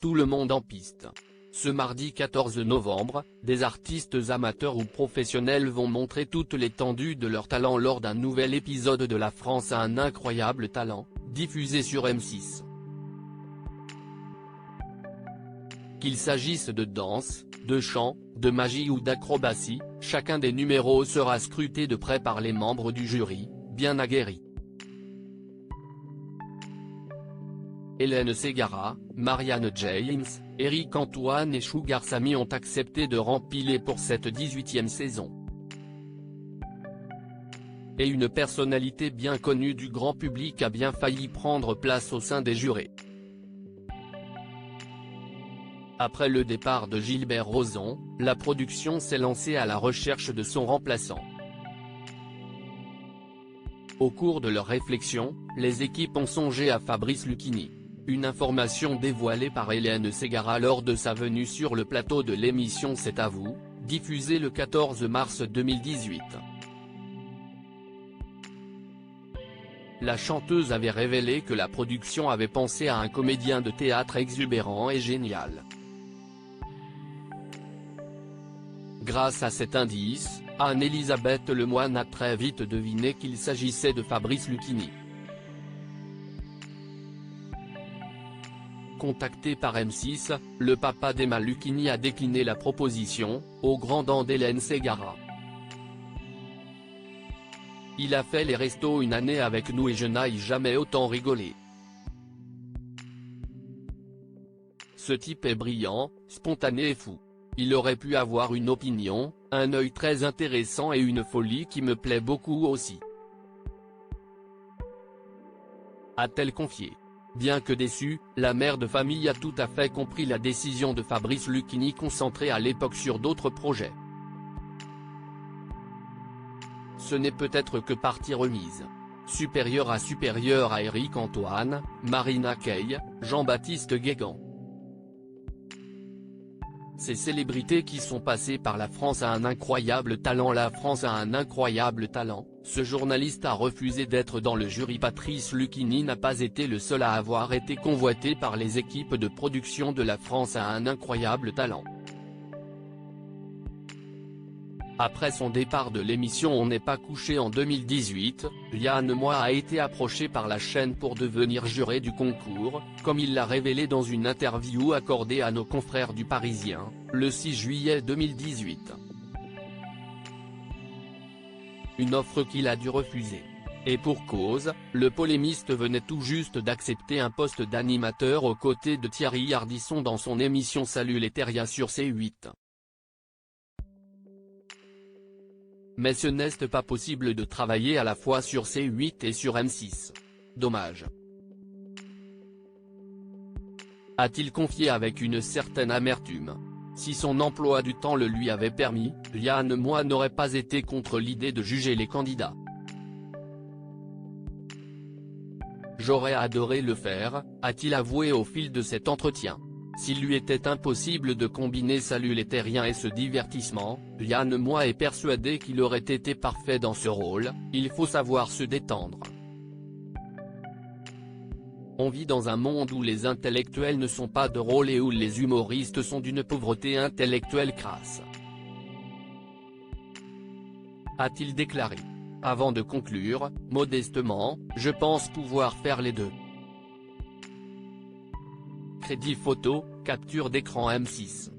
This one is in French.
tout le monde en piste. Ce mardi 14 novembre, des artistes amateurs ou professionnels vont montrer toute l'étendue de leur talent lors d'un nouvel épisode de La France a un incroyable talent, diffusé sur M6. Qu'il s'agisse de danse, de chant, de magie ou d'acrobatie, chacun des numéros sera scruté de près par les membres du jury, bien aguerris. Hélène Ségara, Marianne James, Éric Antoine et Sugar Sammy ont accepté de rempiler pour cette 18e saison. Et une personnalité bien connue du grand public a bien failli prendre place au sein des jurés. Après le départ de Gilbert Rozon, la production s'est lancée à la recherche de son remplaçant. Au cours de leur réflexion, les équipes ont songé à Fabrice Lucchini. Une information dévoilée par Hélène Ségara lors de sa venue sur le plateau de l'émission C'est à vous, diffusée le 14 mars 2018. La chanteuse avait révélé que la production avait pensé à un comédien de théâtre exubérant et génial. Grâce à cet indice, Anne-Elisabeth Lemoine a très vite deviné qu'il s'agissait de Fabrice Lucchini. Contacté par M6, le papa d'Emma Lucchini a décliné la proposition, au grand dam d'Hélène Ségara. Il a fait les restos une année avec nous et je n'ai jamais autant rigolé. Ce type est brillant, spontané et fou. Il aurait pu avoir une opinion, un œil très intéressant et une folie qui me plaît beaucoup aussi. A-t-elle confié. Bien que déçue, la mère de famille a tout à fait compris la décision de Fabrice Lucchini concentré à l'époque sur d'autres projets. Ce n'est peut-être que partie remise. Supérieur à Éric Antoine, Marina Kaye, Jean-Baptiste Guégan. Ces célébrités qui sont passées par La France a un incroyable talent. La France a un incroyable talent. Ce journaliste a refusé d'être dans le jury. Patrice Lucchini n'a pas été le seul à avoir été convoité par les équipes de production de La France a un incroyable talent. Après son départ de l'émission On n'est pas couché en 2018, Yann Moix a été approché par la chaîne pour devenir juré du concours, comme il l'a révélé dans une interview accordée à nos confrères du Parisien, le 6 juillet 2018. Une offre qu'il a dû refuser. Et pour cause, le polémiste venait tout juste d'accepter un poste d'animateur aux côtés de Thierry Ardisson dans son émission Salut les terriens sur C8. Mais ce n'est pas possible de travailler à la fois sur C8 et sur M6. Dommage. A-t-il confié avec une certaine amertume. Si son emploi du temps le lui avait permis, Yann Moix n'aurait pas été contre l'idée de juger les candidats. J'aurais adoré le faire, a-t-il avoué au fil de cet entretien. S'il lui était impossible de combiner Salut les terriens et ce divertissement, Yann Moix est persuadé qu'il aurait été parfait dans ce rôle. Il faut savoir se détendre. On vit dans un monde où les intellectuels ne sont pas drôles et où les humoristes sont d'une pauvreté intellectuelle crasse. A-t-il déclaré. Avant de conclure, modestement, je pense pouvoir faire les deux. Crédit photo, capture d'écran M6.